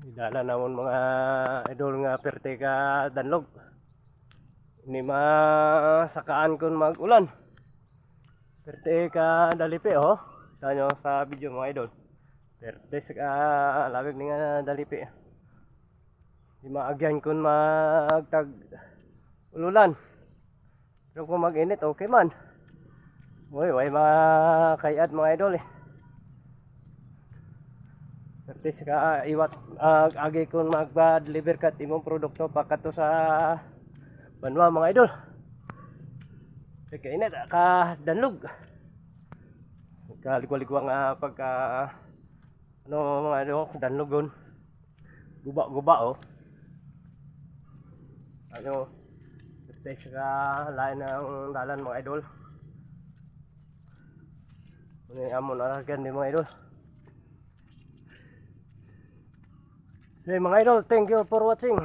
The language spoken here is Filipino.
Dala namon mga idol nga perte ka danlog. Ini masakaan kun mag-ulan. Perte ka dalipi oh. Tanyo sa video mga idol. Perte ka labig ni nga dalipi. Di maagyan kun magtag ululan. Pero kung mag-init okay man. Way makakayad mga idol eh. Pertis ka iwat agi kung magba-deliver kat imong produkto pakato sa banwa mga idol. Kaya init ka danlog. Kaligwa-ligwa nga pagka ano mga idol danlogon. Guba-guba oh. Ano pertis ka lain ng dalan mga idol. Ini amon aragan di mga idol. Okay mga idol, thank you for watching.